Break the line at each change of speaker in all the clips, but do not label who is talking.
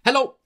Hello!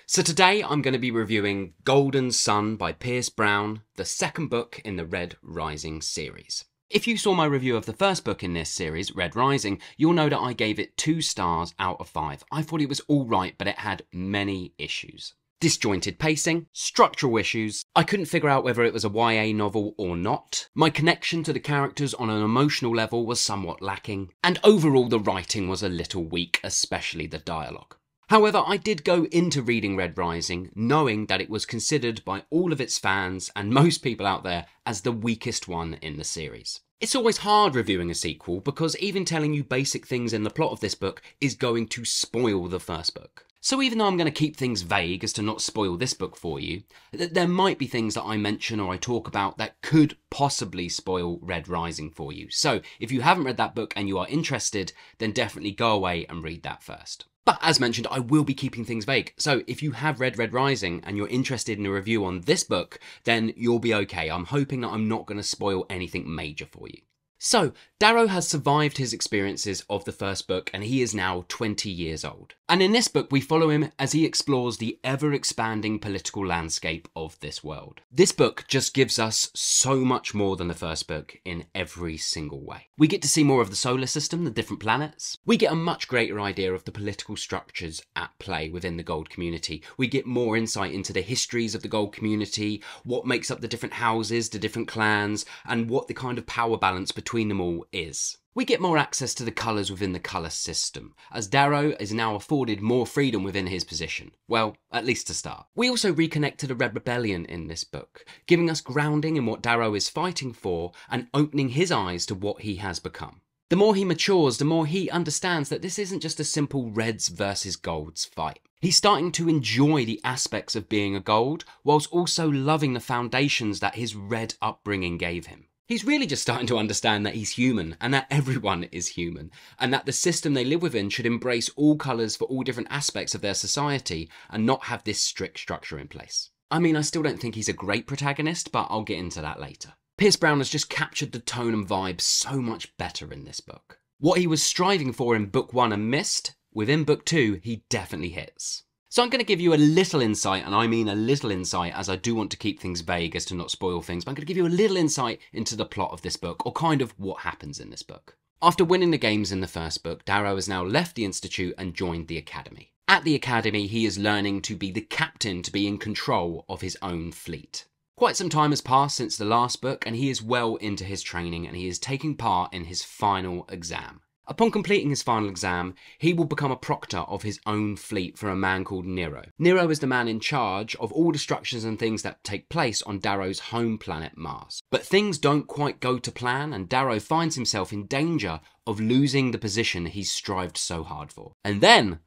So today I'm going to be reviewing Golden Sun by Pierce Brown, the second book in the Red Rising series. If you saw my review of the first book in this series, Red Rising, you'll know that I gave it 2 stars out of 5. I thought it was alright, but it had many issues. Disjointed pacing, structural issues, I couldn't figure out whether it was a YA novel or not, my connection to the characters on an emotional level was somewhat lacking, and overall the writing was a little weak, especially the dialogue. However, I did go into reading Red Rising knowing that it was considered by all of its fans and most people out there as the weakest one in the series. It's always hard reviewing a sequel because even telling you basic things in the plot of this book is going to spoil the first book. So even though I'm going to keep things vague as to not spoil this book for you, there might be things that I mention or I talk about that could possibly spoil Red Rising for you. So if you haven't read that book and you are interested, then definitely go away and read that first. But as mentioned, I will be keeping things vague. So if you have read Red Rising and you're interested in a review on this book, then you'll be okay. I'm hoping that I'm not going to spoil anything major for you. So, Darrow has survived his experiences of the first book and he is now 20 years old. And in this book we follow him as he explores the ever-expanding political landscape of this world. This book just gives us so much more than the first book in every single way. We get to see more of the solar system, the different planets. We get a much greater idea of the political structures at play within the gold community. We get more insight into the histories of the gold community, what makes up the different houses, the different clans, and what the kind of power balance between them all is. We get more access to the colours within the colour system, as Darrow is now afforded more freedom within his position. Well, at least to start. We also reconnect to the Red Rebellion in this book, giving us grounding in what Darrow is fighting for and opening his eyes to what he has become. The more he matures, the more he understands that this isn't just a simple Reds versus Golds fight. He's starting to enjoy the aspects of being a Gold, whilst also loving the foundations that his Red upbringing gave him. He's really just starting to understand that he's human and that everyone is human and that the system they live within should embrace all colours for all different aspects of their society and not have this strict structure in place. I mean, I still don't think he's a great protagonist, but I'll get into that later. Pierce Brown has just captured the tone and vibe so much better in this book. What he was striving for in book 1 and missed, within book 2 he definitely hits. So I'm going to give you a little insight, and I mean a little insight as I do want to keep things vague as to not spoil things, but I'm going to give you a little insight into the plot of this book, or kind of what happens in this book. After winning the games in the first book, Darrow has now left the Institute and joined the Academy. At the Academy, he is learning to be the captain, to be in control of his own fleet. Quite some time has passed since the last book, and he is well into his training, and he is taking part in his final exam. Upon completing his final exam, he will become a proctor of his own fleet for a man called Nero. Nero is the man in charge of all the structures and things that take place on Darrow's home planet Mars. But things don't quite go to plan and Darrow finds himself in danger of losing the position he's strived so hard for. And then,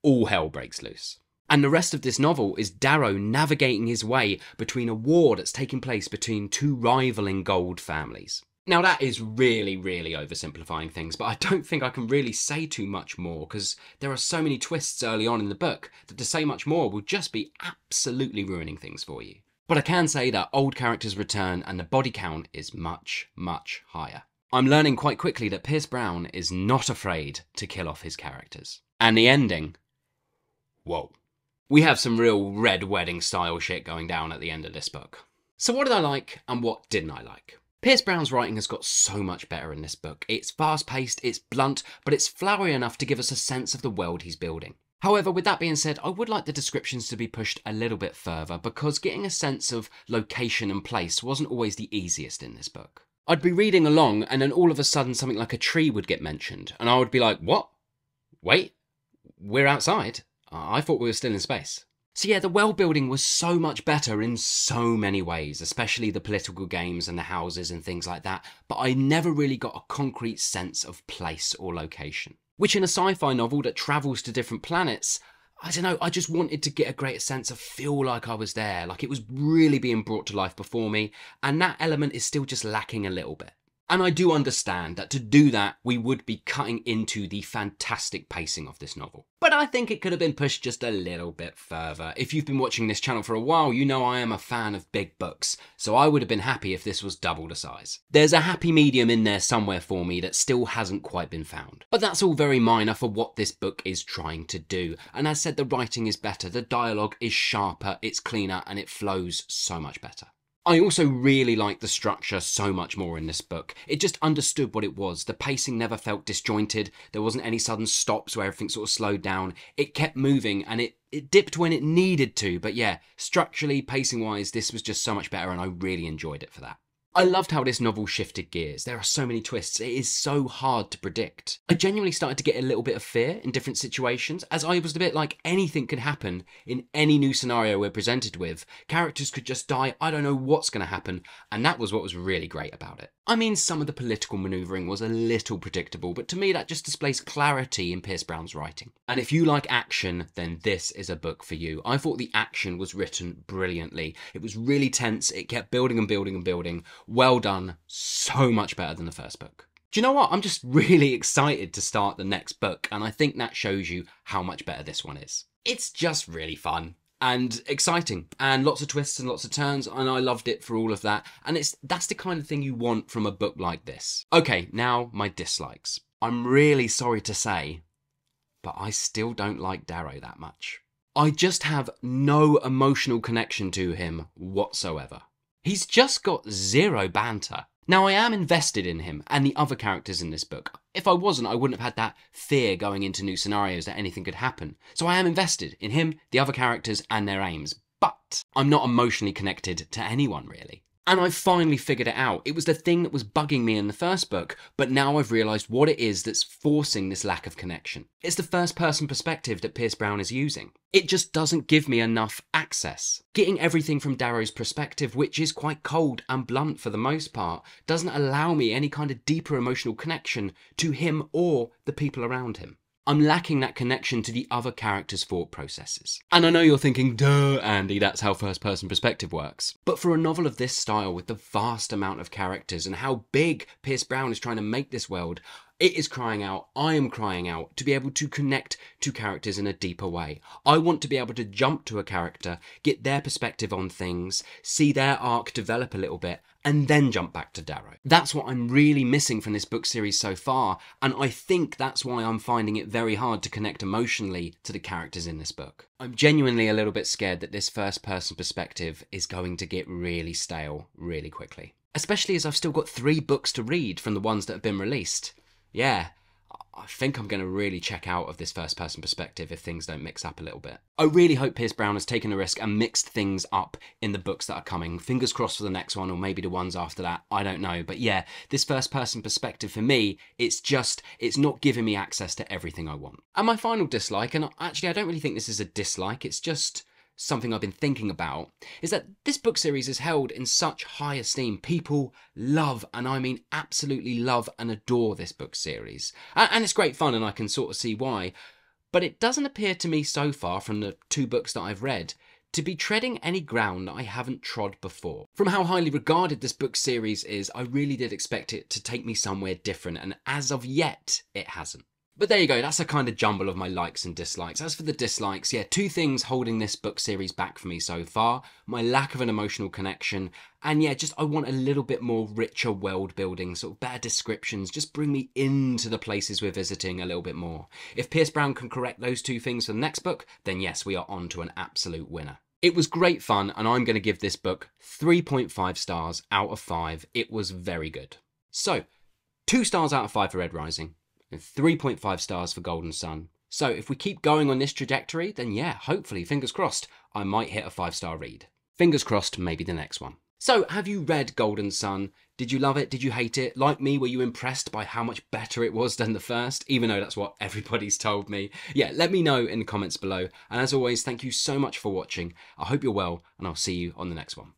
all hell breaks loose. And the rest of this novel is Darrow navigating his way between a war that's taking place between 2 rivaling gold families. Now that is really oversimplifying things, but I don't think I can really say too much more because there are so many twists early on in the book that to say much more will just be absolutely ruining things for you. But I can say that old characters return and the body count is much higher. I'm learning quite quickly that Pierce Brown is not afraid to kill off his characters. And the ending, whoa. We have some real Red Wedding style shit going down at the end of this book. So what did I like and what didn't I like? Pierce Brown's writing has got so much better in this book. It's fast-paced, it's blunt, but it's flowery enough to give us a sense of the world he's building. However, with that being said, I would like the descriptions to be pushed a little bit further because getting a sense of location and place wasn't always the easiest in this book. I'd be reading along and then all of a sudden something like a tree would get mentioned and I would be like, what? Wait, we're outside? I thought we were still in space. So yeah, the world building was so much better in so many ways, especially the political games and the houses and things like that, but I never really got a concrete sense of place or location. Which in a sci-fi novel that travels to different planets, I don't know, I just wanted to get a greater sense of feel like I was there, like it was really being brought to life before me, and that element is still just lacking a little bit. And I do understand that to do that, we would be cutting into the fantastic pacing of this novel. But I think it could have been pushed just a little bit further. If you've been watching this channel for a while, you know I am a fan of big books, so I would have been happy if this was double the size. There's a happy medium in there somewhere for me that still hasn't quite been found. But that's all very minor for what this book is trying to do. And as said, the writing is better, the dialogue is sharper, it's cleaner, and it flows so much better. I also really liked the structure so much more in this book. It just understood what it was. The pacing never felt disjointed. There wasn't any sudden stops where everything sort of slowed down. It kept moving and it dipped when it needed to. But yeah, structurally, pacing-wise, this was just so much better and I really enjoyed it for that. I loved how this novel shifted gears. There are so many twists. It is so hard to predict. I genuinely started to get a little bit of fear in different situations, as I was a bit like anything could happen in any new scenario we're presented with. Characters could just die. I don't know what's going to happen. And that was what was really great about it. I mean, some of the political manoeuvring was a little predictable, but to me that just displays clarity in Pierce Brown's writing. And if you like action, then this is a book for you. I thought the action was written brilliantly. It was really tense. It kept building and building and building. Well done. So much better than the first book. Do you know what? I'm just really excited to start the next book, and I think that shows you how much better this one is. It's just really fun and exciting and lots of twists and lots of turns, and I loved it for all of that. And that's the kind of thing you want from a book like this. Okay, now my dislikes. I'm really sorry to say, but I still don't like Darrow that much. I just have no emotional connection to him whatsoever. He's just got zero banter. Now, I am invested in him and the other characters in this book. If I wasn't, I wouldn't have had that fear going into new scenarios that anything could happen. So I am invested in him, the other characters, and their aims. But I'm not emotionally connected to anyone, really. And I've finally figured it out. It was the thing that was bugging me in the first book, but now I've realised what it is that's forcing this lack of connection. It's the first-person perspective that Pierce Brown is using. It just doesn't give me enough access. Getting everything from Darrow's perspective, which is quite cold and blunt for the most part, doesn't allow me any kind of deeper emotional connection to him or the people around him. I'm lacking that connection to the other characters' thought processes. And I know you're thinking, duh, Andy, that's how first-person perspective works. But for a novel of this style, with the vast amount of characters and how big Pierce Brown is trying to make this world, it is crying out, I am crying out, to be able to connect to characters in a deeper way. I want to be able to jump to a character, get their perspective on things, see their arc develop a little bit, and then jump back to Darrow. That's what I'm really missing from this book series so far, and I think that's why I'm finding it very hard to connect emotionally to the characters in this book. I'm genuinely a little bit scared that this first-person perspective is going to get really stale really quickly. Especially as I've still got 3 books to read from the ones that have been released. Yeah, I think I'm going to really check out of this first-person perspective if things don't mix up a little bit. I really hope Pierce Brown has taken a risk and mixed things up in the books that are coming. Fingers crossed for the next one, or maybe the ones after that, I don't know. But yeah, this first-person perspective for me, it's not giving me access to everything I want. And my final dislike, and actually I don't really think this is a dislike, it's just something I've been thinking about, is that this book series is held in such high esteem. People love, and I mean absolutely love and adore this book series. And it's great fun, and I can sort of see why. But it doesn't appear to me so far from the 2 books that I've read to be treading any ground that I haven't trod before. From how highly regarded this book series is, I really did expect it to take me somewhere different, and as of yet, it hasn't. But there you go, that's a kind of jumble of my likes and dislikes. As for the dislikes, yeah, 2 things holding this book series back for me so far. My lack of an emotional connection, and yeah, just I want a little bit more richer world building, sort of better descriptions, just bring me into the places we're visiting a little bit more. If Pierce Brown can correct those 2 things for the next book, then yes, we are on to an absolute winner. It was great fun, and I'm going to give this book 3.5 stars out of 5. It was very good. So, 2 stars out of 5 for Red Rising, and 3.5 stars for Golden Sun. So if we keep going on this trajectory, then yeah, hopefully, fingers crossed, I might hit a 5-star read. Fingers crossed, maybe the next one. So, have you read Golden Sun? Did you love it? Did you hate it? Like me, were you impressed by how much better it was than the first? Even though that's what everybody's told me. Yeah, let me know in the comments below. And as always, thank you so much for watching. I hope you're well, and I'll see you on the next one.